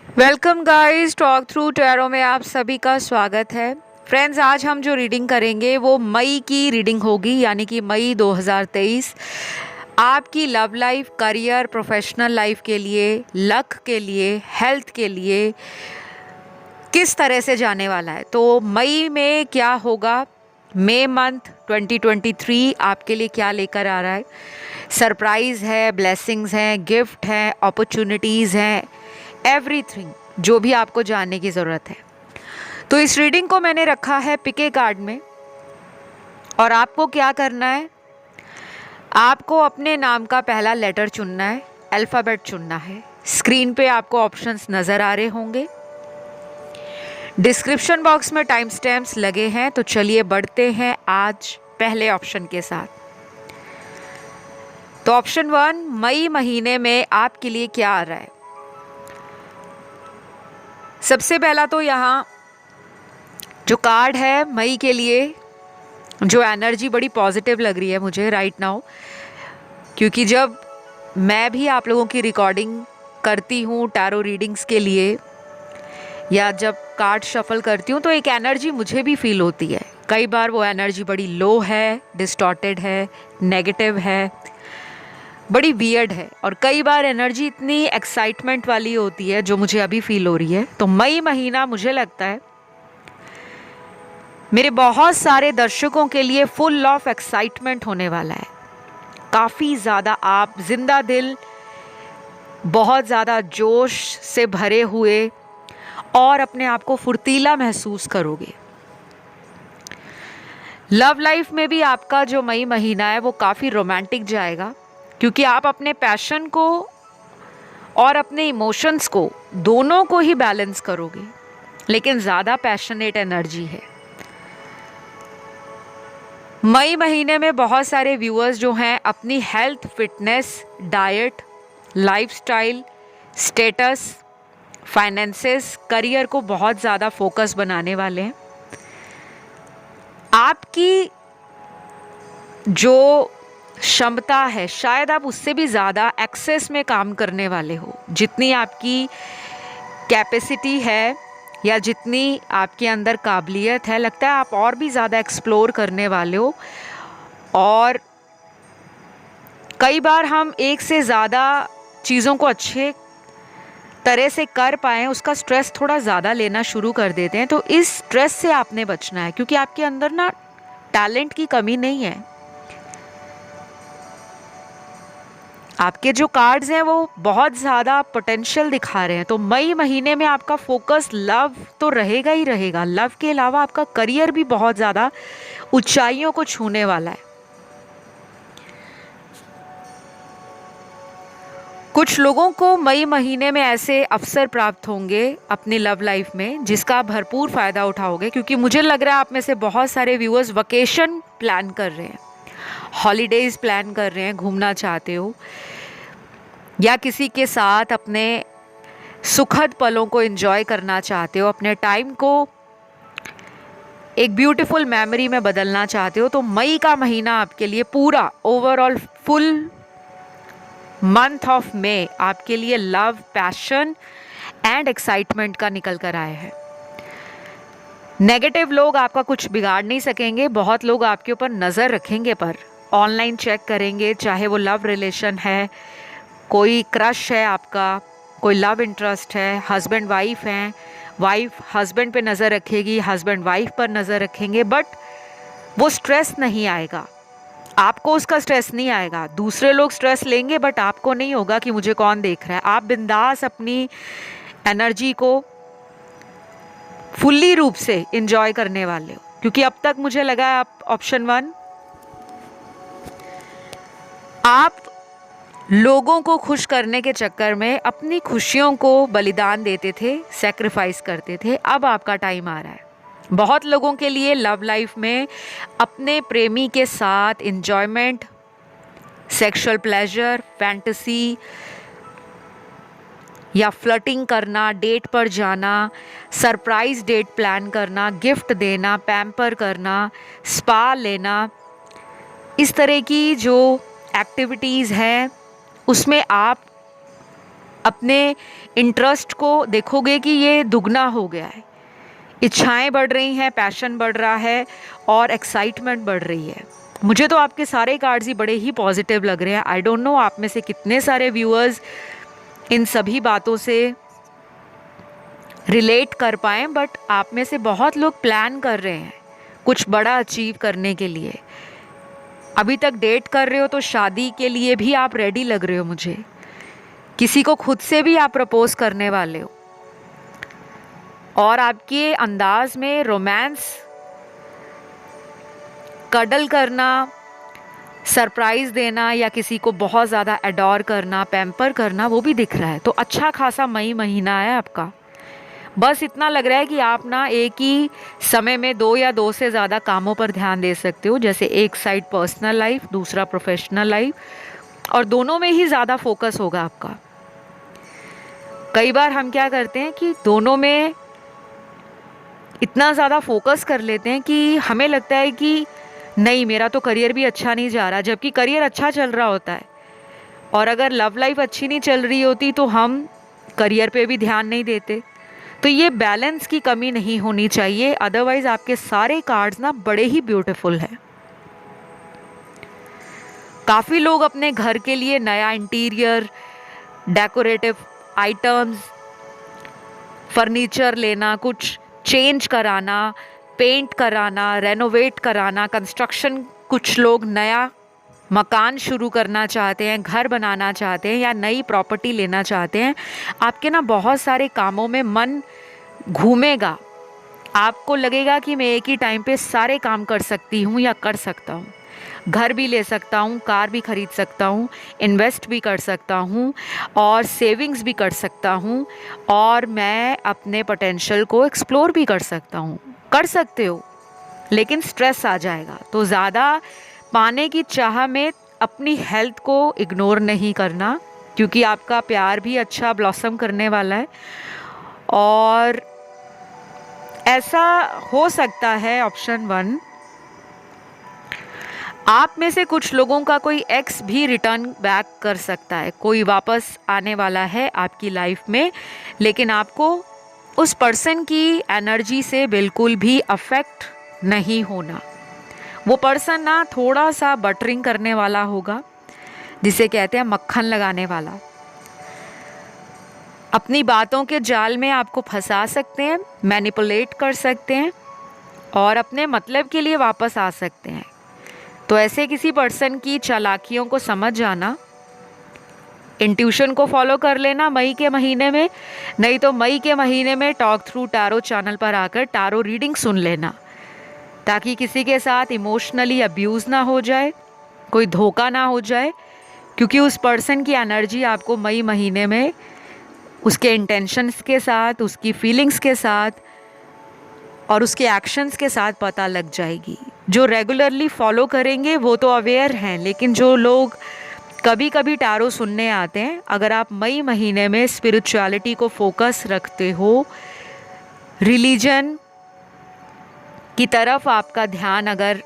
Welcome guys, talk through tarot में आप सभी का स्वागत है। फ्रेंड्स, आज हम जो रीडिंग करेंगे वो मई की रीडिंग होगी, यानी कि मई 2023 आपकी love life, career, professional life के लिए, लक के लिए, हेल्थ के लिए किस तरह से जाने वाला है। तो मई में क्या होगा, मई मंथ 2023 आपके लिए क्या लेकर आ रहा है। सरप्राइज़ है, ब्लेसिंग्स हैं, गिफ्ट हैं, अपॉर्चुनिटीज़ हैं, एवरीथिंग जो भी आपको जानने की ज़रूरत है। तो इस रीडिंग को मैंने रखा है पिके कार्ड में, और आपको क्या करना है, आपको अपने नाम का पहला लेटर चुनना है, अल्फ़ाबेट चुनना है। स्क्रीन पे आपको ऑप्शंस नज़र आ रहे होंगे, डिस्क्रिप्शन बॉक्स में टाइम स्टैम्प्स लगे हैं। तो चलिए बढ़ते हैं आज पहले ऑप्शन के साथ। तो ऑप्शन 1, मई महीने में आपके लिए क्या आ रहा है। सबसे पहला तो यहाँ जो कार्ड है मई के लिए, जो एनर्जी बड़ी पॉजिटिव लग रही है मुझे राइट नाउ, क्योंकि जब मैं भी आप लोगों की रिकॉर्डिंग करती हूँ टैरो रीडिंग्स के लिए, या जब कार्ड शफल करती हूँ, तो एक एनर्जी मुझे भी फील होती है। कई बार वो एनर्जी बड़ी लो है, डिस्टॉर्टेड है, नेगेटिव है, बड़ी वियर्ड है, और कई बार एनर्जी इतनी एक्साइटमेंट वाली होती है जो मुझे अभी फील हो रही है। तो मई महीना मुझे लगता है मेरे बहुत सारे दर्शकों के लिए फुल ऑफ एक्साइटमेंट होने वाला है। काफ़ी ज़्यादा आप जिंदा दिल, बहुत ज़्यादा जोश से भरे हुए और अपने आप को फुर्तीला महसूस करोगे। लव लाइफ में भी आपका जो मई महीना है वो काफ़ी रोमांटिक जाएगा, क्योंकि आप अपने पैशन को और अपने इमोशंस को दोनों को ही बैलेंस करोगे, लेकिन ज़्यादा पैशनेट एनर्जी है। मई महीने में बहुत सारे व्यूअर्स जो हैं अपनी health, fitness, diet, lifestyle, status, finances, career को बहुत ज़्यादा फोकस बनाने वाले हैं। आपकी जो क्षमता है शायद आप उससे भी ज़्यादा एक्सेस में काम करने वाले हो। जितनी आपकी कैपेसिटी है या जितनी आपके अंदर काबिलियत है, लगता है आप और भी ज़्यादा एक्सप्लोर करने वाले हो। और कई बार हम एक से ज़्यादा चीज़ों को अच्छे तरह से कर पाएँ, उसका स्ट्रेस थोड़ा ज़्यादा लेना शुरू कर देते हैं। तो इस स्ट्रेस से आपने बचना है, क्योंकि आपके अंदर ना टैलेंट की कमी नहीं है। आपके जो कार्ड्स हैं वो बहुत ज़्यादा पोटेंशियल दिखा रहे हैं। तो मई महीने में आपका फोकस लव तो रहेगा ही रहेगा, लव के अलावा आपका करियर भी बहुत ज़्यादा ऊंचाइयों को छूने वाला है। कुछ लोगों को मई महीने में ऐसे अवसर प्राप्त होंगे अपनी लव लाइफ में जिसका आप भरपूर फ़ायदा उठाओगे, क्योंकि मुझे लग रहा है आप में से बहुत सारे व्यूअर्स वकेशन प्लान कर रहे हैं, हॉलीडेज़ प्लान कर रहे हैं, घूमना चाहते हो, या किसी के साथ अपने सुखद पलों को एंजॉय करना चाहते हो, अपने टाइम को एक ब्यूटीफुल मेमोरी में बदलना चाहते हो। तो मई का महीना आपके लिए पूरा overall full month of May आपके लिए लव, पैशन एंड एक्साइटमेंट का निकल कर आए हैं। नेगेटिव लोग आपका कुछ बिगाड़ नहीं सकेंगे। बहुत लोग आपके ऊपर नज़र रखेंगे, पर ऑनलाइन चेक करेंगे, चाहे वो लव रिलेशन है, कोई क्रश है आपका, कोई लव इंटरेस्ट है, हस्बैंड वाइफ हैं, वाइफ हस्बैंड पे नज़र रखेगी, हस्बैंड वाइफ पर नज़र रखेंगे, बट वो स्ट्रेस नहीं आएगा। आपको उसका स्ट्रेस नहीं आएगा। दूसरे लोग स्ट्रेस लेंगे, बट आपको नहीं होगा कि मुझे कौन देख रहा है। आप बिंदास अपनी एनर्जी को फुल्ली रूप से इंजॉय करने वाले हो, क्योंकि अब तक मुझे लगा आप ऑप्शन 1 आप लोगों को खुश करने के चक्कर में अपनी खुशियों को बलिदान देते थे, सैक्रिफाइस करते थे। अब आपका टाइम आ रहा है। बहुत लोगों के लिए लव लाइफ में अपने प्रेमी के साथ एंजॉयमेंट, सेक्सुअल प्लेजर, फैंटेसी या फ्लर्टिंग करना, डेट पर जाना, सरप्राइज डेट प्लान करना, गिफ्ट देना, पैम्पर करना, स्पा लेना, इस तरह की जो एक्टिविटीज़ हैं उसमें आप अपने इंटरेस्ट को देखोगे कि ये दुगना हो गया है। इच्छाएं बढ़ रही हैं, पैशन बढ़ रहा है और एक्साइटमेंट बढ़ रही है। मुझे तो आपके सारे कार्ड्स ही बड़े ही पॉजिटिव लग रहे हैं। आई डोंट नो आप में से कितने सारे व्यूअर्स इन सभी बातों से रिलेट कर पाएँ, बट आप में से बहुत लोग प्लान कर रहे हैं कुछ बड़ा अचीव करने के लिए। अभी तक डेट कर रहे हो तो शादी के लिए भी आप रेडी लग रहे हो मुझे। किसी को खुद से भी आप प्रपोज करने वाले हो और आपके अंदाज में रोमांस, कडल करना, सरप्राइज़ देना या किसी को बहुत ज़्यादा एडोर करना, पैम्पर करना, वो भी दिख रहा है। तो अच्छा खासा मई महीना है आपका। बस इतना लग रहा है कि आप ना एक ही समय में 2 या 2 से ज़्यादा कामों पर ध्यान दे सकते हो। जैसे एक साइड पर्सनल लाइफ, दूसरा प्रोफेशनल लाइफ, और दोनों में ही ज़्यादा फोकस होगा आपका। कई बार हम क्या करते हैं कि दोनों में इतना ज़्यादा फोकस कर लेते हैं कि हमें लगता है कि नहीं, मेरा तो करियर भी अच्छा नहीं जा रहा, जबकि करियर अच्छा चल रहा होता है। और अगर लव लाइफ अच्छी नहीं चल रही होती तो हम करियर पे भी ध्यान नहीं देते। तो ये बैलेंस की कमी नहीं होनी चाहिए, अदरवाइज आपके सारे कार्ड्स ना बड़े ही ब्यूटीफुल हैं। काफ़ी लोग अपने घर के लिए नया इंटीरियर, डेकोरेटिव आइटम्स, फर्नीचर लेना, कुछ चेंज कराना, पेंट कराना, रेनोवेट कराना, कंस्ट्रक्शन, कुछ लोग नया मकान शुरू करना चाहते हैं, घर बनाना चाहते हैं या नई प्रॉपर्टी लेना चाहते हैं। आपके ना बहुत सारे कामों में मन घूमेगा। आपको लगेगा कि मैं एक ही टाइम पे सारे काम कर सकती हूँ या कर सकता हूँ। घर भी ले सकता हूँ, कार भी खरीद सकता हूँ, इन्वेस्ट भी कर सकता हूँ और सेविंग्स भी कर सकता हूँ, और मैं अपने पोटेंशियल को एक्सप्लोर भी कर सकता हूँ। कर सकते हो, लेकिन स्ट्रेस आ जाएगा। तो ज़्यादा पाने की चाह में अपनी हेल्थ को इग्नोर नहीं करना, क्योंकि आपका प्यार भी अच्छा ब्लॉसम करने वाला है। और ऐसा हो सकता है, ऑप्शन 1, आप में से कुछ लोगों का कोई एक्स भी रिटर्न बैक कर सकता है। कोई वापस आने वाला है आपकी लाइफ में, लेकिन आपको उस पर्सन की एनर्जी से बिल्कुल भी अफेक्ट नहीं होना। वो पर्सन ना थोड़ा सा बटरिंग करने वाला होगा, जिसे कहते हैं मक्खन लगाने वाला। अपनी बातों के जाल में आपको फंसा सकते हैं, मैनिपुलेट कर सकते हैं और अपने मतलब के लिए वापस आ सकते हैं। तो ऐसे किसी पर्सन की चालाकियों को समझ जाना, इंट्यूशन को फॉलो कर लेना मई के महीने में। नहीं तो मई के महीने में टॉक थ्रू टैरो चैनल पर आकर टैरो रीडिंग सुन लेना, ताकि किसी के साथ इमोशनली अब्यूज़ ना हो जाए, कोई धोखा ना हो जाए। क्योंकि उस पर्सन की एनर्जी आपको मई महीने में उसके इंटेंशंस के साथ, उसकी फीलिंग्स के साथ और उसके एक्शंस के साथ पता लग जाएगी। जो रेगुलरली फॉलो करेंगे वो तो अवेयर हैं, लेकिन जो लोग कभी कभी टैरो सुनने आते हैं, अगर आप मई महीने में स्पिरिचुअलिटी को फोकस रखते हो, रिलीजन की तरफ आपका ध्यान अगर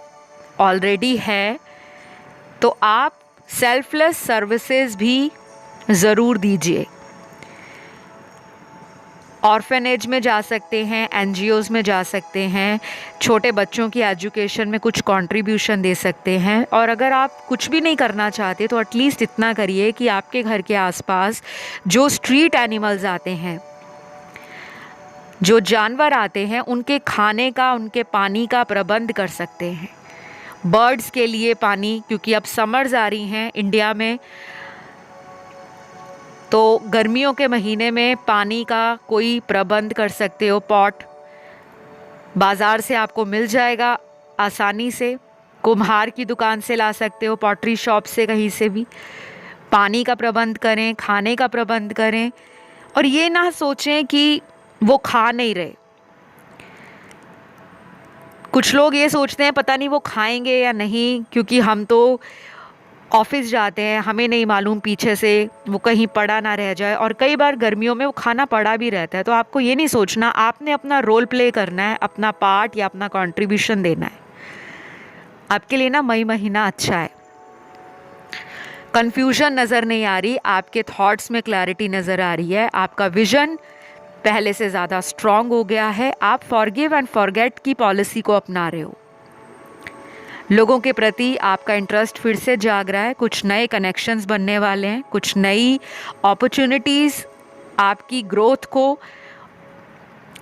ऑलरेडी है, तो आप सेल्फलेस सर्विसेज भी ज़रूर दीजिए। ऑर्फेनेज में जा सकते हैं, एनजीओज़ में जा सकते हैं, छोटे बच्चों की एजुकेशन में कुछ कंट्रीब्यूशन दे सकते हैं। और अगर आप कुछ भी नहीं करना चाहते तो एटलीस्ट इतना करिए कि आपके घर के आसपास जो स्ट्रीट एनिमल्स आते हैं, जो जानवर आते हैं, उनके खाने का, उनके पानी का प्रबंध कर सकते हैं। बर्ड्स के लिए पानी, क्योंकि अब समर्स आ रही हैं इंडिया में, तो गर्मियों के महीने में पानी का कोई प्रबंध कर सकते हो। पॉट बाज़ार से आपको मिल जाएगा आसानी से, कुम्हार की दुकान से ला सकते हो, पॉटरी शॉप से, कहीं से भी। पानी का प्रबंध करें, खाने का प्रबंध करें, और ये ना सोचें कि वो खा नहीं रहे। कुछ लोग ये सोचते हैं पता नहीं वो खाएंगे या नहीं, क्योंकि हम तो ऑफिस जाते हैं, हमें नहीं मालूम पीछे से वो कहीं पड़ा ना रह जाए। और कई बार गर्मियों में वो खाना पड़ा भी रहता है। तो आपको ये नहीं सोचना, आपने अपना रोल प्ले करना है, अपना पार्ट या अपना कंट्रीब्यूशन देना है। आपके लिए ना मई महीना अच्छा है। कंफ्यूजन नज़र नहीं आ रही, आपके थॉट्स में क्लैरिटी नज़र आ रही है, आपका विजन पहले से ज़्यादा स्ट्रांग हो गया है, आप फॉरगिव एंड फॉरगेट की पॉलिसी को अपना रहे हो। लोगों के प्रति आपका इंटरेस्ट फिर से जाग रहा है, कुछ नए कनेक्शंस बनने वाले हैं, कुछ नई अपॉर्चुनिटीज़ आपकी ग्रोथ को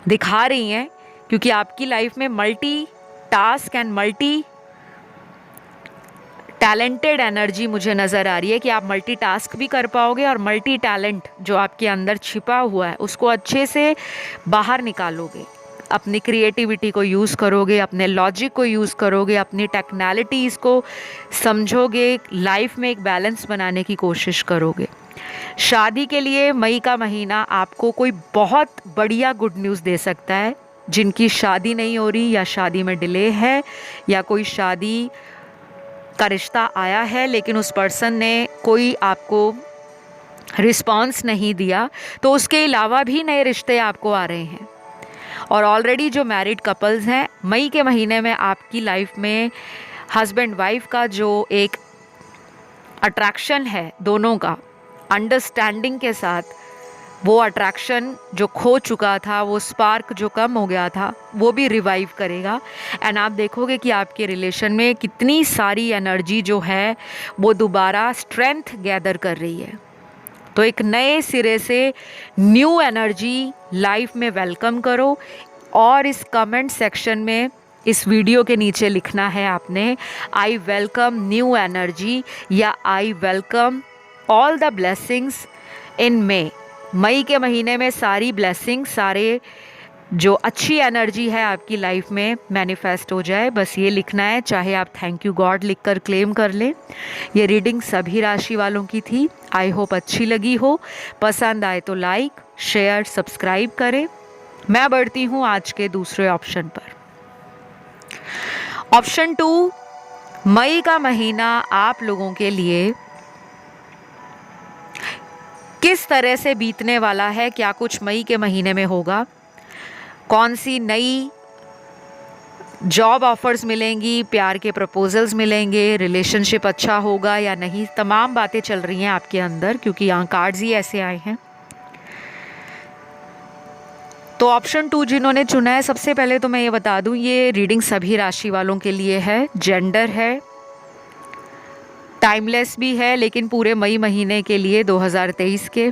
दिखा रही हैं, क्योंकि आपकी लाइफ में multi task and multi talented energy मुझे नज़र आ रही है कि आप मल्टी टास्क भी कर पाओगे और मल्टी टैलेंट जो आपके अंदर छिपा हुआ है उसको अच्छे से बाहर निकालोगे। अपनी क्रिएटिविटी को यूज़ करोगे, अपने लॉजिक को यूज़ करोगे, अपनी टेक्नैलिटीज़ को समझोगे, लाइफ में एक बैलेंस बनाने की कोशिश करोगे। शादी के लिए मई का महीना आपको कोई बहुत बढ़िया गुड न्यूज़ दे सकता है। जिनकी शादी नहीं हो रही या शादी में डिले है या कोई शादी का रिश्ता आया है लेकिन उस पर्सन ने कोई आपको रिस्पॉन्स नहीं दिया, तो उसके अलावा भी नए रिश्ते आपको आ रहे हैं। और ऑलरेडी जो मैरिड कपल्स हैं, मई के महीने में आपकी लाइफ में हस्बैंड वाइफ का जो एक अट्रैक्शन है, दोनों का अंडरस्टैंडिंग के साथ, वो अट्रैक्शन जो खो चुका था, वो स्पार्क जो कम हो गया था, वो भी रिवाइव करेगा। एंड आप देखोगे कि आपके रिलेशन में कितनी सारी एनर्जी जो है वो दोबारा स्ट्रेंथ गैदर कर रही है। तो एक नए सिरे से न्यू एनर्जी लाइफ में वेलकम करो। और इस कमेंट सेक्शन में इस वीडियो के नीचे लिखना है आपने, आई वेलकम न्यू एनर्जी या I welcome all the blessings in मई के महीने में सारी ब्लेसिंग, सारे जो अच्छी एनर्जी है आपकी लाइफ में मैनिफेस्ट हो जाए। बस ये लिखना है, चाहे आप थैंक यू गॉड लिखकर क्लेम कर लें। ये रीडिंग सभी राशि वालों की थी। आई होप अच्छी लगी हो। पसंद आए तो लाइक, शेयर, सब्सक्राइब करें। मैं बढ़ती हूँ आज के दूसरे ऑप्शन पर। ऑप्शन 2, मई का महीना आप लोगों के लिए किस तरह से बीतने वाला है, क्या कुछ मई के महीने में होगा, कौन सी नई जॉब ऑफर्स मिलेंगी, प्यार के प्रपोजल्स मिलेंगे, रिलेशनशिप अच्छा होगा या नहीं, तमाम बातें चल रही हैं आपके अंदर, क्योंकि यहाँ कार्ड्स ही ऐसे आए हैं। तो ऑप्शन 2 जिन्होंने चुना है, सबसे पहले तो मैं ये बता दूं, ये रीडिंग सभी राशि वालों के लिए है, जेंडर है, टाइमलेस भी है, लेकिन पूरे मई महीने के लिए 2023 के।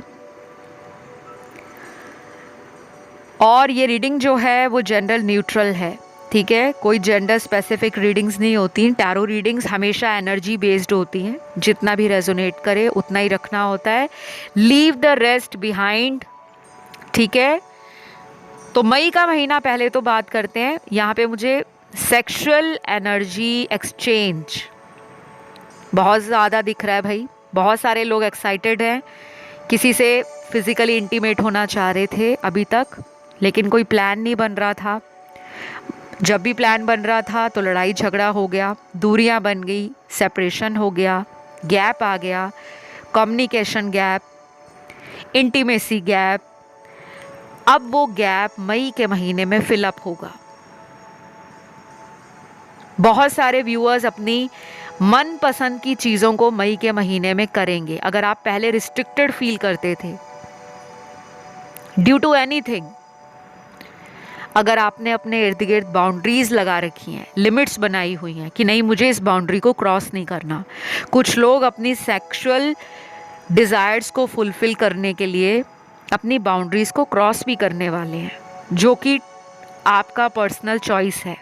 और ये रीडिंग जो है वो जेंडर न्यूट्रल है, ठीक है, कोई जेंडर स्पेसिफिक रीडिंग्स नहीं होती। टैरो रीडिंग्स हमेशा एनर्जी बेस्ड होती हैं, जितना भी रेजोनेट करे उतना ही रखना होता है, लीव द रेस्ट बिहाइंड, ठीक है। तो मई का महीना पहले तो बात करते हैं। यहाँ पे मुझे सेक्सुअल एनर्जी एक्सचेंज बहुत ज़्यादा दिख रहा है भाई। बहुत सारे लोग एक्साइटेड हैं, किसी से फिज़िकली इंटीमेट होना चाह रहे थे अभी तक, लेकिन कोई प्लान नहीं बन रहा था। जब भी प्लान बन रहा था तो लड़ाई झगड़ा हो गया, दूरियां बन गई, सेपरेशन हो गया, गैप आ गया, कम्युनिकेशन गैप, इंटीमेसी गैप। अब वो गैप मई के महीने में फिलअप होगा। बहुत सारे व्यूअर्स अपनी मनपसंद की चीज़ों को मई के महीने में करेंगे। अगर आप पहले रिस्ट्रिक्टेड फील करते थे ड्यू टू एनीथिंग, अगर आपने अपने इर्द गिर्द बाउंड्रीज लगा रखी हैं, लिमिट्स बनाई हुई हैं कि नहीं मुझे इस बाउंड्री को क्रॉस नहीं करना, कुछ लोग अपनी सेक्सुअल डिज़ायर्स को फुलफिल करने के लिए अपनी बाउंड्रीज को क्रॉस भी करने वाले हैं, जो कि आपका पर्सनल चॉइस है।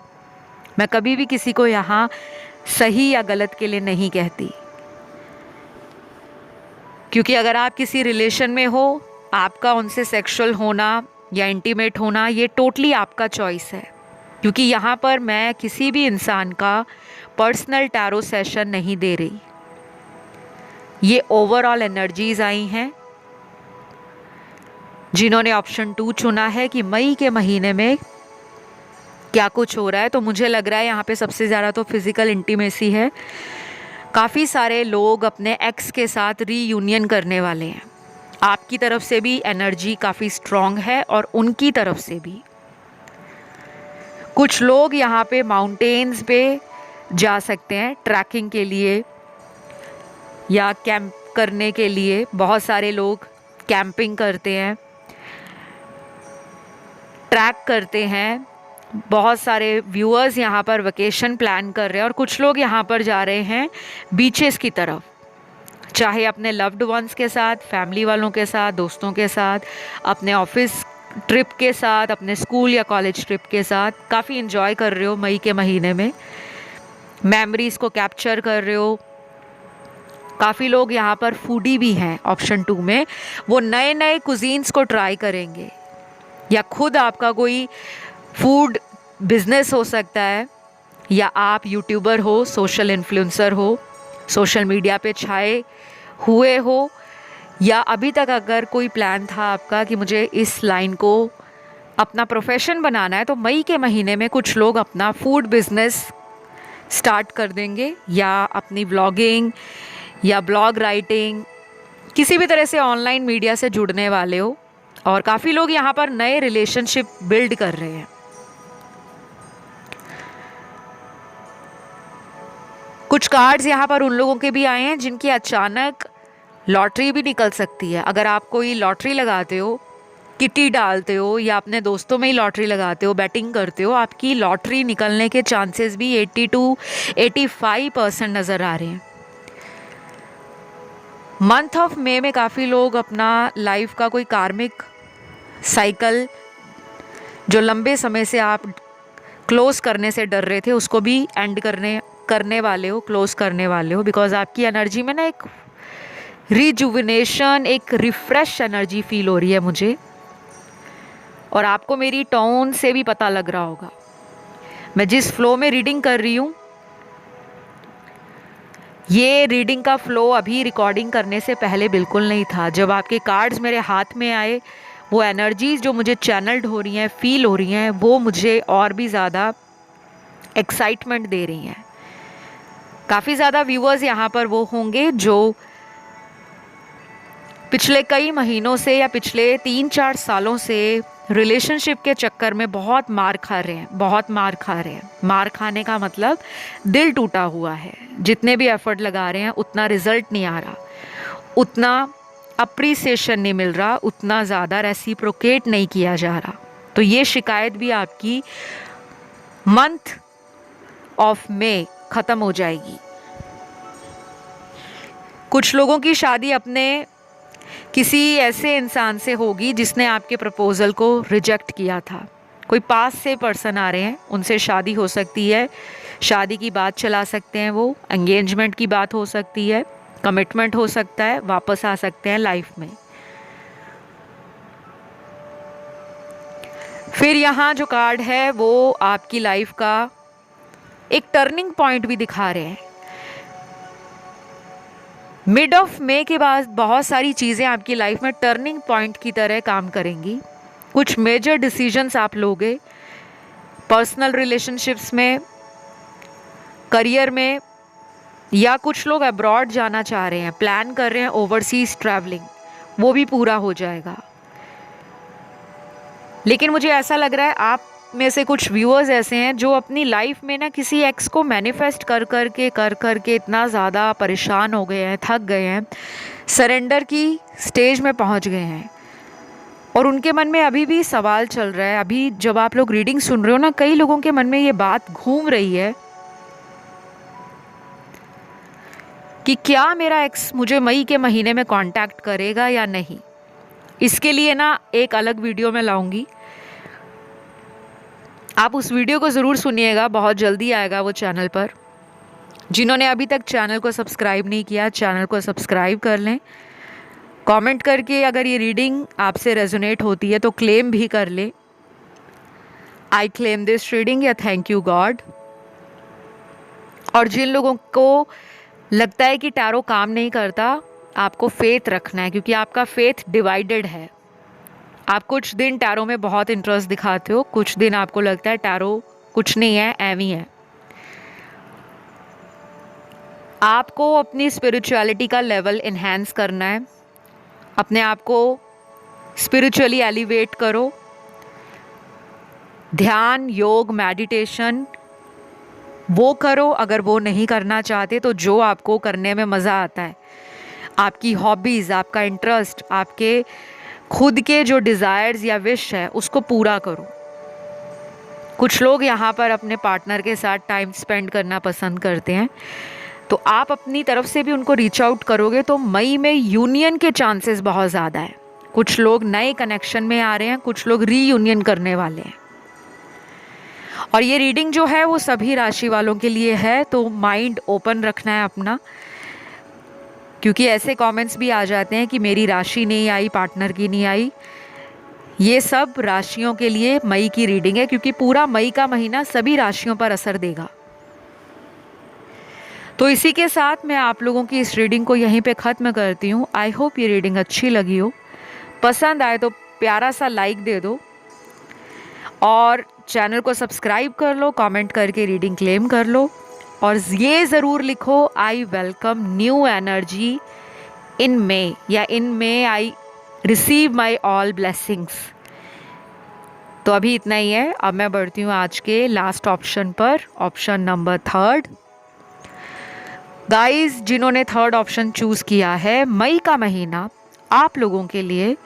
मैं कभी भी किसी को यहाँ सही या गलत के लिए नहीं कहती, क्योंकि अगर आप किसी रिलेशन में हो, आपका उनसे सेक्सुअल होना या इंटीमेट होना ये टोटली आपका चॉइस है। क्योंकि यहाँ पर मैं किसी भी इंसान का पर्सनल टैरो सेशन नहीं दे रही, ये ओवरऑल एनर्जीज आई हैं। जिन्होंने ऑप्शन 2 चुना है कि मई के महीने में क्या कुछ हो रहा है, तो मुझे लग रहा है यहाँ पे सबसे ज़्यादा तो फिज़िकल इंटीमेसी है। काफ़ी सारे लोग अपने एक्स के साथ रीयूनियन करने वाले हैं। आपकी तरफ से भी एनर्जी काफ़ी स्ट्रॉन्ग है और उनकी तरफ से भी। कुछ लोग यहाँ पे माउंटेन्स पे जा सकते हैं ट्रैकिंग के लिए, या कैंप करने के लिए। बहुत सारे लोग कैंपिंग करते हैं, ट्रैक करते हैं। बहुत सारे व्यूअर्स यहाँ पर वेकेशन प्लान कर रहे हैं और कुछ लोग यहाँ पर जा रहे हैं बीचेस की तरफ, चाहे अपने लव्ड वंस के साथ, फैमिली वालों के साथ, दोस्तों के साथ, अपने ऑफिस ट्रिप के साथ, अपने स्कूल या कॉलेज ट्रिप के साथ। काफ़ी इन्जॉय कर रहे हो मई के महीने में, मेमोरीज़ को कैप्चर कर रहे हो। काफ़ी लोग यहाँ पर फूडी भी हैं ऑप्शन 2 में, वो नए नए कुजीन्स को ट्राई करेंगे, या खुद आपका कोई फूड बिजनेस हो सकता है, या आप यूट्यूबर हो, सोशल इन्फ्लुएंसर हो, सोशल मीडिया पे छाए हुए हो, या अभी तक अगर कोई प्लान था आपका कि मुझे इस लाइन को अपना प्रोफेशन बनाना है, तो मई के महीने में कुछ लोग अपना फूड बिजनेस स्टार्ट कर देंगे, या अपनी व्लॉगिंग या ब्लॉग राइटिंग, किसी भी तरह से ऑनलाइन मीडिया से जुड़ने वाले हो। और काफ़ी लोग यहाँ पर नए रिलेशनशिप बिल्ड कर रहे हैं। कुछ कार्ड्स यहाँ पर उन लोगों के भी आए हैं जिनकी अचानक लॉटरी भी निकल सकती है। अगर आप कोई लॉटरी लगाते हो, किटी डालते हो, या अपने दोस्तों में ही लॉटरी लगाते हो, बैटिंग करते हो, आपकी लॉटरी निकलने के चांसेस भी 82-85% नज़र आ रहे हैं। मंथ ऑफ मई में काफ़ी लोग अपना लाइफ का कोई कार्मिक साइकिल जो लंबे समय से आप क्लोज करने से डर रहे थे, उसको भी एंड करने वाले हो, क्लोज करने वाले हो। बिकॉज आपकी एनर्जी में ना एक रिजुविनेशन, एक रिफ्रेश एनर्जी फील हो रही है मुझे, और आपको मेरी टोन से भी पता लग रहा होगा। मैं जिस फ्लो में रीडिंग कर रही हूँ, ये रीडिंग का फ्लो अभी रिकॉर्डिंग करने से पहले बिल्कुल नहीं था। जब आपके कार्ड्स मेरे हाथ में आए, वो एनर्जीज जो मुझे चैनल्ड हो रही हैं, फील हो रही हैं, वो मुझे और भी ज़्यादा एक्साइटमेंट दे रही हैं। काफ़ी ज़्यादा व्यूअर्स यहाँ पर वो होंगे जो पिछले कई महीनों से या पिछले 3-4 सालों से रिलेशनशिप के चक्कर में बहुत मार खा रहे हैं, बहुत मार खा रहे हैं। मार खाने का मतलब दिल टूटा हुआ है। जितने भी एफर्ट लगा रहे हैं उतना रिजल्ट नहीं आ रहा, उतना अप्रिसिएशन नहीं मिल रहा, उतना ज़्यादा रेसिप्रोकेट नहीं किया जा रहा। तो ये शिकायत भी आपकी मंथ ऑफ मई ख़त्म हो जाएगी। कुछ लोगों की शादी अपने किसी ऐसे इंसान से होगी जिसने आपके प्रपोज़ल को रिजेक्ट किया था। कोई पास से पर्सन आ रहे हैं, उनसे शादी हो सकती है, शादी की बात चला सकते हैं, वो एंगेजमेंट की बात हो सकती है, कमिटमेंट हो सकता है, वापस आ सकते हैं लाइफ में। फिर यहाँ जो कार्ड है वो आपकी लाइफ का एक टर्निंग पॉइंट भी दिखा रहे हैं। मिड ऑफ मई के बाद बहुत सारी चीज़ें आपकी लाइफ में टर्निंग पॉइंट की तरह काम करेंगी। कुछ मेजर डिसीजंस आप लोगे, पर्सनल रिलेशनशिप्स में, करियर में, या कुछ लोग अब्रॉड जाना चाह रहे हैं, प्लान कर रहे हैं ओवरसीज ट्रैवलिंग, वो भी पूरा हो जाएगा। लेकिन मुझे ऐसा लग रहा है आप में से कुछ व्यूअर्स ऐसे हैं जो अपनी लाइफ में ना किसी एक्स को मैनिफेस्ट कर करके इतना ज़्यादा परेशान हो गए हैं, थक गए हैं, सरेंडर की स्टेज में पहुंच गए हैं, और उनके मन में अभी भी सवाल चल रहा है। अभी जब आप लोग रीडिंग सुन रहे हो ना, कई लोगों के मन में ये बात घूम रही है कि क्या मेरा एक्स मुझे मई के महीने में कांटेक्ट करेगा या नहीं। इसके लिए ना एक अलग वीडियो मैं लाऊंगी, आप उस वीडियो को ज़रूर सुनिएगा, बहुत जल्दी आएगा वो चैनल पर। जिन्होंने अभी तक चैनल को सब्सक्राइब नहीं किया, चैनल को सब्सक्राइब कर लें। कमेंट करके अगर ये रीडिंग आपसे रेजोनेट होती है तो क्लेम भी कर ले, आई क्लेम दिस रीडिंग, या थैंक यू गॉड। और जिन लोगों को लगता है कि टैरो काम नहीं करता, आपको फेथ रखना है, क्योंकि आपका फेथ डिवाइडेड है। आप कुछ दिन टैरो में बहुत इंटरेस्ट दिखाते हो, कुछ दिन आपको लगता है टैरो कुछ नहीं है, एवी है। आपको अपनी स्पिरिचुअलिटी का लेवल इन्हेंस करना है, अपने आप को स्पिरिचुअली एलिवेट करो। ध्यान, योग, मेडिटेशन वो करो। अगर वो नहीं करना चाहते तो जो आपको करने में मज़ा आता है, आपकी हॉबीज़, आपका इंटरेस्ट, आपके खुद के जो डिज़ायर्स या विश है उसको पूरा करो। कुछ लोग यहाँ पर अपने पार्टनर के साथ टाइम स्पेंड करना पसंद करते हैं, तो आप अपनी तरफ से भी उनको रीच आउट करोगे तो मई में यूनियन के चांसेस बहुत ज़्यादा है। कुछ लोग नए कनेक्शन में आ रहे हैं, कुछ लोग रीयूनियन करने वाले हैं। और ये रीडिंग जो है वो सभी राशि वालों के लिए है, तो माइंड ओपन रखना है अपना, क्योंकि ऐसे कमेंट्स भी आ जाते हैं कि मेरी राशि नहीं आई, पार्टनर की नहीं आई। ये सब राशियों के लिए मई की रीडिंग है, क्योंकि पूरा मई का महीना सभी राशियों पर असर देगा। तो इसी के साथ मैं आप लोगों की इस रीडिंग को यहीं पे ख़त्म करती हूँ। आई होप ये रीडिंग अच्छी लगी हो, पसंद आए तो प्यारा सा लाइक दे दो और चैनल को सब्सक्राइब कर लो, कमेंट करके रीडिंग क्लेम कर लो और ये ज़रूर लिखो I welcome new energy in May, या in May I receive my all blessings. तो अभी इतना ही है। अब मैं बढ़ती हूँ आज के लास्ट ऑप्शन पर, ऑप्शन नंबर 3। गाइस, जिन्होंने 3rd ऑप्शन चूज़ किया है, मई का महीना आप लोगों के लिए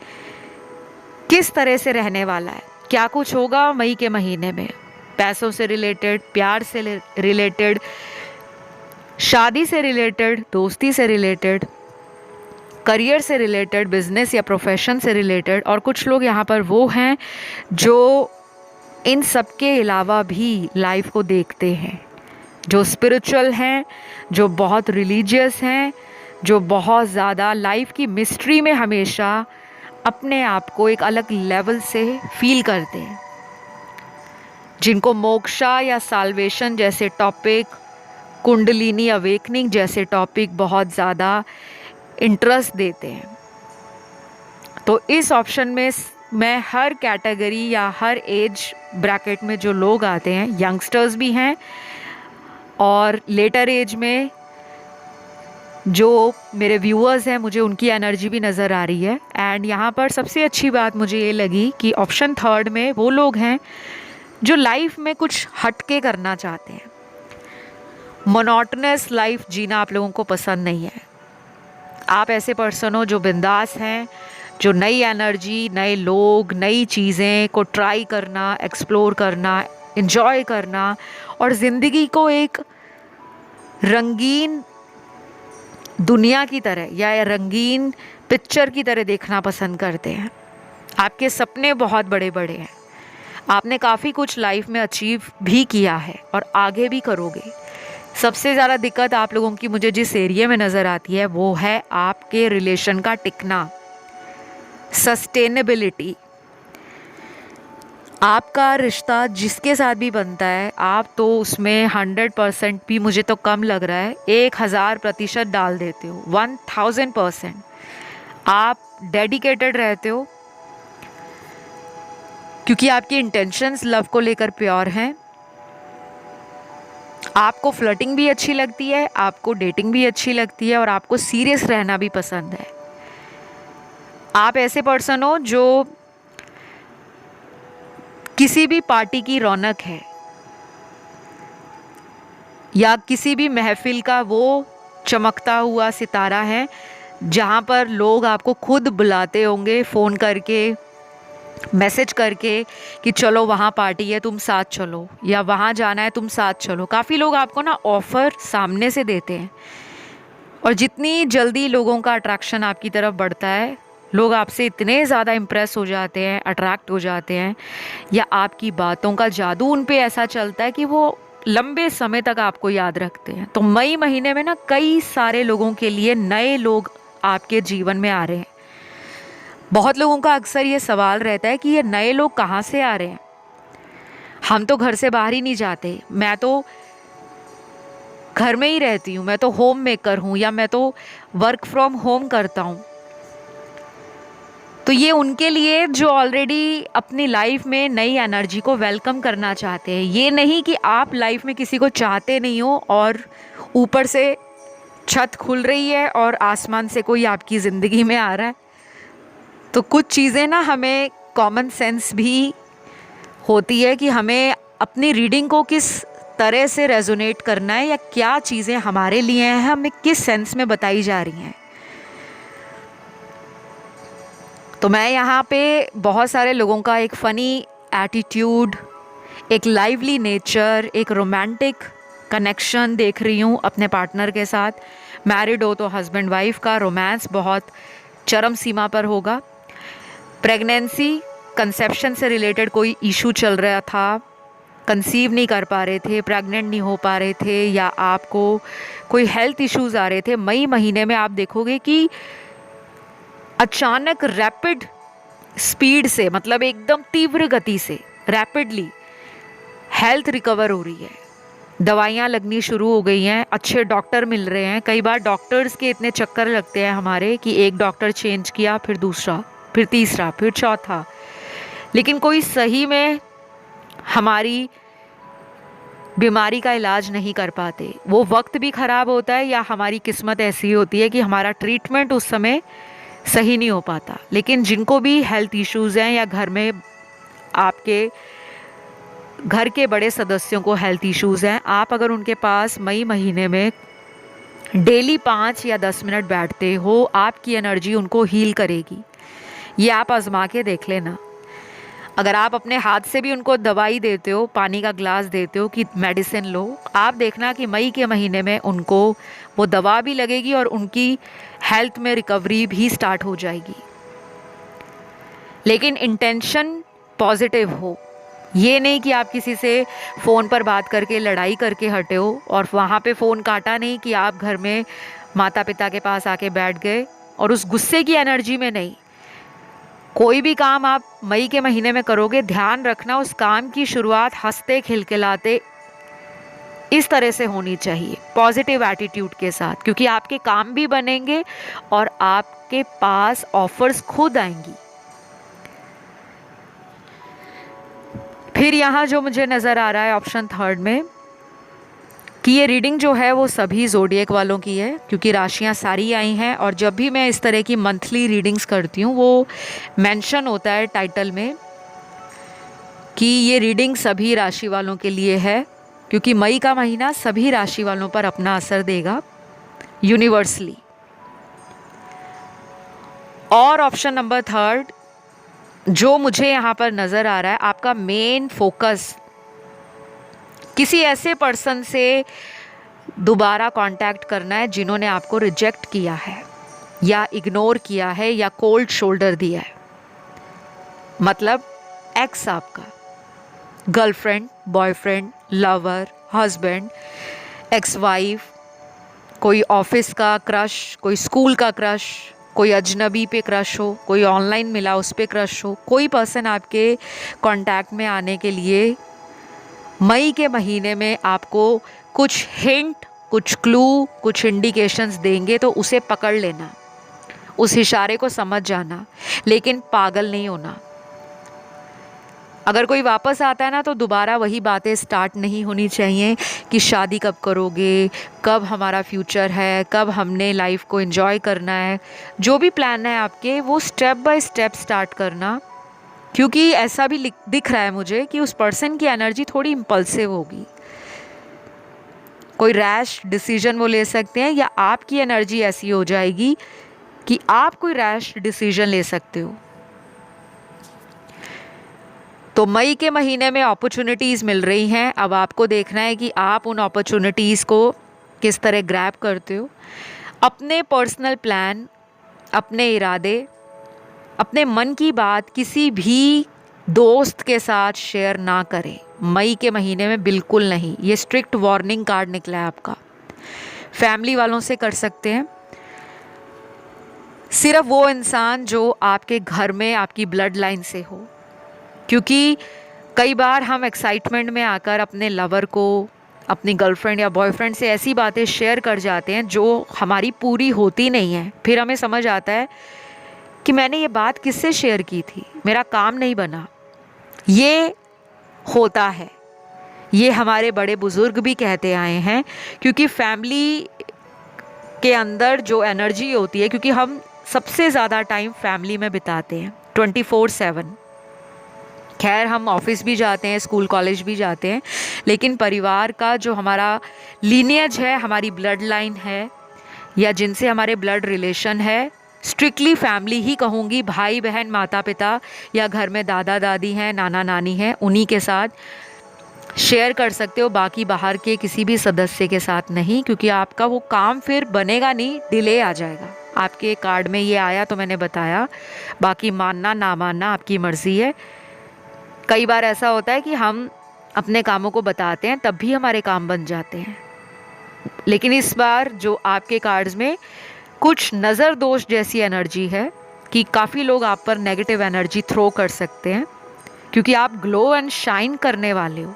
किस तरह से रहने वाला है, क्या कुछ होगा मई के महीने में, पैसों से रिलेटेड, प्यार से रिलेटेड, शादी से रिलेटेड, दोस्ती से रिलेटेड, करियर से रिलेटेड, बिजनेस या प्रोफेशन से रिलेटेड। और कुछ लोग यहाँ पर वो हैं जो इन सब के अलावा भी लाइफ को देखते हैं, जो स्पिरिचुअल हैं, जो बहुत रिलीजियस हैं, जो बहुत ज़्यादा लाइफ की मिस्ट्री में हमेशा अपने आप को एक अलग लेवल से फील करते हैं, जिनको मोक्षा या साल्वेशन जैसे टॉपिक, कुंडलिनी अवेकनिंग जैसे टॉपिक बहुत ज़्यादा इंटरेस्ट देते हैं। तो इस ऑप्शन में मैं हर कैटेगरी या हर एज ब्रैकेट में जो लोग आते हैं, यंगस्टर्स भी हैं और लेटर एज में जो मेरे व्यूअर्स हैं, मुझे उनकी एनर्जी भी नज़र आ रही है। एंड यहाँ पर सबसे अच्छी बात मुझे ये लगी कि ऑप्शन 3rd में वो लोग हैं जो लाइफ में कुछ हटके करना चाहते हैं। मोनोटोनस लाइफ जीना आप लोगों को पसंद नहीं है। आप ऐसे पर्सन हो जो बिंदास हैं, जो नई एनर्जी, नए लोग, नई चीज़ें को ट्राई करना, एक्सप्लोर करना, एंजॉय करना और ज़िंदगी को एक रंगीन दुनिया की तरह या रंगीन पिक्चर की तरह देखना पसंद करते हैं। आपके सपने बहुत बड़े बड़े हैं, आपने काफ़ी कुछ लाइफ में अचीव भी किया है और आगे भी करोगे। सबसे ज़्यादा दिक्कत आप लोगों की मुझे जिस एरिया में नज़र आती है वो है आपके रिलेशन का टिकना, सस्टेनेबिलिटी। आपका रिश्ता जिसके साथ भी बनता है, आप तो उसमें 100% भी मुझे तो कम लग रहा है, 1000% डाल देते हो, 1000%। आप डेडिकेटेड रहते हो क्योंकि आपकी इंटेंशंस लव को लेकर प्योर हैं। आपको फ्लर्टिंग भी अच्छी लगती है, आपको डेटिंग भी अच्छी लगती है और आपको सीरियस रहना भी पसंद है। आप ऐसे पर्सन हो जो किसी भी पार्टी की रौनक है या किसी भी महफिल का वो चमकता हुआ सितारा है जहाँ पर लोग आपको खुद बुलाते होंगे फ़ोन करके, मैसेज करके कि चलो वहाँ पार्टी है तुम साथ चलो, या वहाँ जाना है तुम साथ चलो। काफ़ी लोग आपको ना ऑफ़र सामने से देते हैं और जितनी जल्दी लोगों का अट्रैक्शन आपकी तरफ बढ़ता है, लोग आपसे इतने ज़्यादा इम्प्रेस हो जाते हैं, अट्रैक्ट हो जाते हैं, या आपकी बातों का जादू उन पे ऐसा चलता है कि वो लंबे समय तक आपको याद रखते हैं। तो मई महीने में ना कई सारे लोगों के लिए नए लोग आपके जीवन में आ रहे हैं। बहुत लोगों का अक्सर ये सवाल रहता है कि ये नए लोग कहाँ से आ रहे हैं, हम तो घर से बाहर ही नहीं जाते, मैं तो घर में ही रहती हूँ, मैं तो होम मेकर हूँ, या मैं तो वर्क फ्रॉम होम करता हूँ। तो ये उनके लिए जो ऑलरेडी अपनी लाइफ में नई एनर्जी को वेलकम करना चाहते हैं। ये नहीं कि आप लाइफ में किसी को चाहते नहीं हो और ऊपर से छत खुल रही है और आसमान से कोई आपकी ज़िंदगी में आ रहा है। तो कुछ चीज़ें ना हमें कॉमन सेंस भी होती है कि हमें अपनी रीडिंग को किस तरह से रेजोनेट करना है, या क्या चीज़ें हमारे लिए हैं, हमें किस सेंस में बताई जा रही हैं। तो मैं यहाँ पे बहुत सारे लोगों का एक फ़नी एटीट्यूड, एक लाइवली नेचर, एक रोमांटिक कनेक्शन देख रही हूँ अपने पार्टनर के साथ। मैरिड हो तो हस्बैंड वाइफ का रोमांस बहुत चरम सीमा पर होगा। प्रेगनेंसी कंसेप्शन से रिलेटेड कोई इशू चल रहा था, कंसीव नहीं कर पा रहे थे, प्रेग्नेंट नहीं हो पा रहे थे, या आपको कोई हेल्थ इश्यूज़ आ रहे थे, मई महीने में आप देखोगे कि अचानक रैपिड स्पीड से, मतलब एकदम तीव्र गति से रैपिडली हेल्थ रिकवर हो रही है। दवाइयाँ लगनी शुरू हो गई हैं, अच्छे डॉक्टर मिल रहे हैं। कई बार डॉक्टर्स के इतने चक्कर लगते हैं हमारे कि एक डॉक्टर चेंज किया, फिर दूसरा, फिर तीसरा, फिर चौथा, लेकिन कोई सही में हमारी बीमारी का इलाज नहीं कर पाते। वो वक्त भी ख़राब होता है या हमारी किस्मत ऐसी होती है कि हमारा ट्रीटमेंट उस समय सही नहीं हो पाता। लेकिन जिनको भी हेल्थ इश्यूज़ हैं या घर में आपके घर के बड़े सदस्यों को हेल्थ इश्यूज़ हैं, आप अगर उनके पास मई महीने में डेली 5 या 10 मिनट बैठते हो, आपकी एनर्जी उनको हील करेगी। ये आप आजमा के देख लेना। अगर आप अपने हाथ से भी उनको दवाई देते हो, पानी का ग्लास देते हो कि मेडिसिन लो, आप देखना कि मई के महीने में उनको वो दवा भी लगेगी और उनकी हेल्थ में रिकवरी भी स्टार्ट हो जाएगी। लेकिन इंटेंशन पॉजिटिव हो, ये नहीं कि आप किसी से फ़ोन पर बात करके लड़ाई करके हटे हो और वहाँ पे फ़ोन काटा नहीं कि आप घर में माता पिता के पास आके बैठ गए और उस गुस्से की एनर्जी में नहीं। कोई भी काम आप मई के महीने में करोगे, ध्यान रखना उस काम की शुरुआत हंसते खिलखिलाते इस तरह से होनी चाहिए, पॉजिटिव एटीट्यूड के साथ, क्योंकि आपके काम भी बनेंगे और आपके पास ऑफर्स खुद आएंगी। फिर यहाँ जो मुझे नज़र आ रहा है ऑप्शन थर्ड में कि ये रीडिंग जो है वो सभी ज़ोडिएक वालों की है, क्योंकि राशियाँ सारी आई हैं। और जब भी मैं इस तरह की मंथली रीडिंग्स करती हूँ वो मेंशन होता है टाइटल में कि ये रीडिंग सभी राशि वालों के लिए है, क्योंकि मई का महीना सभी राशि वालों पर अपना असर देगा यूनिवर्सली। और ऑप्शन नंबर थर्ड जो मुझे यहाँ पर नज़र आ रहा है, आपका मेन फोकस किसी ऐसे पर्सन से दोबारा कांटेक्ट करना है जिन्होंने आपको रिजेक्ट किया है या इग्नोर किया है या कोल्ड शोल्डर दिया है। मतलब एक्स आपका, girlfriend, boyfriend, lover, husband, ex wife, कोई ऑफिस का क्रश, कोई स्कूल का क्रश, कोई अजनबी पे क्रश हो, कोई ऑनलाइन मिला उस पे क्रश हो, कोई पर्सन आपके कांटेक्ट में आने के लिए मई के महीने में आपको कुछ हिंट, कुछ क्लू, कुछ इंडिकेशंस देंगे, तो उसे पकड़ लेना, उस इशारे को समझ जाना, लेकिन पागल नहीं होना। अगर कोई वापस आता है ना तो दोबारा वही बातें स्टार्ट नहीं होनी चाहिए कि शादी कब करोगे, कब हमारा फ्यूचर है, कब हमने लाइफ को एंजॉय करना है। जो भी प्लान है आपके वो स्टेप बाय स्टेप स्टार्ट करना, क्योंकि ऐसा भी दिख रहा है मुझे कि उस पर्सन की एनर्जी थोड़ी इम्पल्सिव होगी। कोई रैश डिसीजन वो ले सकते हैं या आपकी एनर्जी ऐसी हो जाएगी कि आप कोई रैश डिसीजन ले सकते हो। तो मई के महीने में अपॉर्चुनिटीज़ मिल रही हैं। अब आपको देखना है कि आप उन अपॉर्चुनिटीज़ को किस तरह ग्रैब करते हो। अपने पर्सनल प्लान, अपने इरादे, अपने मन की बात किसी भी दोस्त के साथ शेयर ना करें मई के महीने में, बिल्कुल नहीं। ये स्ट्रिक्ट वार्निंग कार्ड निकला है आपका। फैमिली वालों से कर सकते हैं, सिर्फ वो इंसान जो आपके घर में आपकी ब्लड लाइन से हो, क्योंकि कई बार हम एक्साइटमेंट में आकर अपने लवर को, अपनी गर्लफ्रेंड या बॉयफ्रेंड से ऐसी बातें शेयर कर जाते हैं जो हमारी पूरी होती नहीं है। फिर हमें समझ आता है कि मैंने ये बात किससे शेयर की थी, मेरा काम नहीं बना। ये होता है, ये हमारे बड़े बुज़ुर्ग भी कहते आए हैं, क्योंकि फैमिली के अंदर जो एनर्जी होती है, क्योंकि हम सबसे ज़्यादा टाइम फैमिली में बिताते हैं 24/7। खैर हम ऑफिस भी जाते हैं, स्कूल कॉलेज भी जाते हैं, लेकिन परिवार का जो हमारा लीनियज है, हमारी ब्लड लाइन है या जिनसे हमारे ब्लड रिलेशन है, स्ट्रिक्टली फैमिली ही कहूँगी, भाई बहन माता पिता या घर में दादा दादी हैं, नाना नानी हैं, उन्हीं के साथ शेयर कर सकते हो, बाकी बाहर के किसी भी सदस्य के साथ नहीं, क्योंकि आपका वो काम फिर बनेगा नहीं, डिले आ जाएगा। आपके कार्ड में ये आया तो मैंने बताया, बाकी मानना ना मानना आपकी मर्ज़ी है। कई बार ऐसा होता है कि हम अपने कामों को बताते हैं तब भी हमारे काम बन जाते हैं, लेकिन इस बार जो आपके कार्ड्स में कुछ नज़र दोष जैसी एनर्जी है कि काफ़ी लोग आप पर नेगेटिव एनर्जी थ्रो कर सकते हैं, क्योंकि आप ग्लो एंड शाइन करने वाले हो।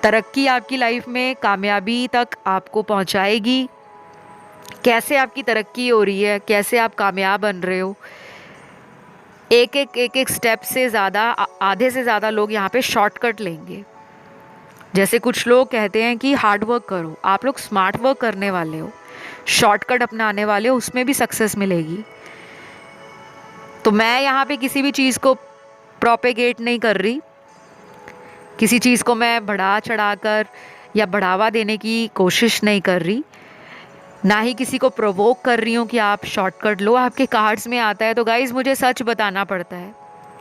तरक्की आपकी लाइफ में कामयाबी तक आपको पहुंचाएगी। कैसे आपकी तरक्की हो रही है, कैसे आप कामयाब बन रहे हो, एक एक स्टेप से ज़्यादा, आधे से ज़्यादा लोग यहाँ पे शॉर्टकट लेंगे। जैसे कुछ लोग कहते हैं कि हार्ड वर्क करो, आप लोग स्मार्ट वर्क करने वाले हो, शॉर्टकट अपनाने वाले हो, उसमें भी सक्सेस मिलेगी। तो मैं यहाँ पे किसी भी चीज़ को प्रोपेगेट नहीं कर रही, किसी चीज़ को मैं बढ़ा चढ़ाकर या बढ़ावा देने की कोशिश नहीं कर रही, ना ही किसी को प्रोवोक कर रही हूँ कि आप शॉर्टकट लो। आपके कार्ड्स में आता है तो गाइज़ मुझे सच बताना पड़ता है।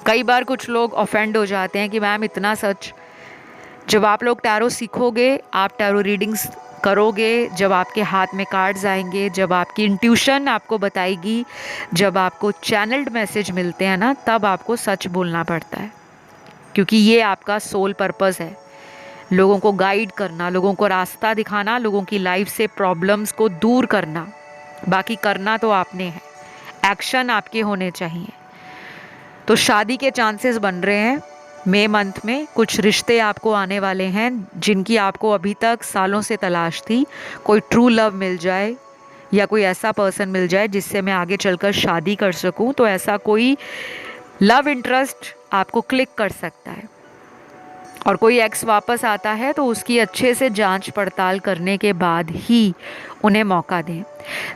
कई बार कुछ लोग ऑफेंड हो जाते हैं कि मैम इतना सच। जब आप लोग टैरो सीखोगे, आप टैरो रीडिंग्स करोगे, जब आपके हाथ में कार्ड्स आएंगे, जब आपकी इंट्यूशन आपको बताएगी, जब आपको चैनल्ड मैसेज मिलते हैं ना, तब आपको सच बोलना पड़ता है, क्योंकि ये आपका सोल पर्पस है, लोगों को गाइड करना, लोगों को रास्ता दिखाना, लोगों की लाइफ से प्रॉब्लम्स को दूर करना। बाकी करना तो आपने है, एक्शन आपके होने चाहिए। तो शादी के चांसेस बन रहे हैं मई मंथ में, कुछ रिश्ते आपको आने वाले हैं जिनकी आपको अभी तक सालों से तलाश थी। कोई ट्रू लव मिल जाए या कोई ऐसा पर्सन मिल जाए जिससे मैं आगे चलकर शादी कर सकूं, तो ऐसा कोई लव इंटरेस्ट आपको क्लिक कर सकता है। और कोई एक्स वापस आता है तो उसकी अच्छे से जांच पड़ताल करने के बाद ही उन्हें मौका दें।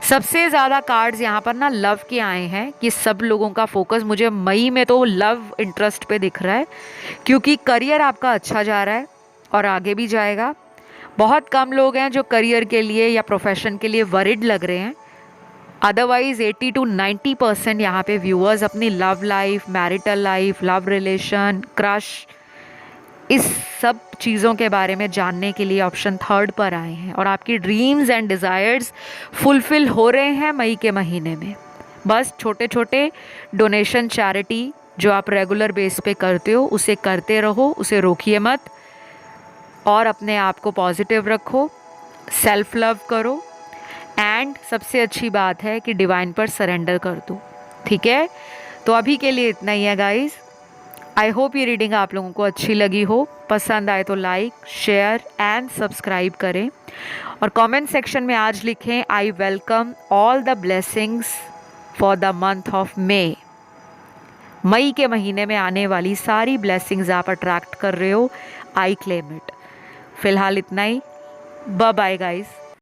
सबसे ज़्यादा कार्ड्स यहाँ पर ना लव के आए हैं कि सब लोगों का फोकस मुझे मई में तो लव इंटरेस्ट पे दिख रहा है, क्योंकि करियर आपका अच्छा जा रहा है और आगे भी जाएगा। बहुत कम लोग हैं जो करियर के लिए या प्रोफेशन के लिए वरिड लग रहे हैं, अदरवाइज़ 80 to 90% यहाँ पे व्यूअर्स अपनी love life, marital life, love relation, crush, इस सब चीज़ों के बारे में जानने के लिए ऑप्शन 3 पर आए हैं। और आपकी ड्रीम्स एंड डिज़ायर्स फुलफ़िल हो रहे हैं मई के महीने में। बस छोटे छोटे डोनेशन, चैरिटी जो आप रेगुलर बेस पे करते हो उसे करते रहो, उसे रोकिए मत, और अपने आप को पॉजिटिव रखो, सेल्फ लव करो, एंड सबसे अच्छी बात है कि डिवाइन पर सरेंडर कर दो। ठीक है, तो अभी के लिए इतना ही है गाइज़। आई होप ये रीडिंग आप लोगों को अच्छी लगी हो। पसंद आए तो लाइक, शेयर एंड सब्सक्राइब करें, और कमेंट सेक्शन में आज लिखें I welcome all the blessings for the month of May. मई के महीने में आने वाली सारी ब्लेसिंग्स आप अट्रैक्ट कर रहे हो, आई क्लेम इट। फिलहाल इतना ही, बाय बाय गाइस।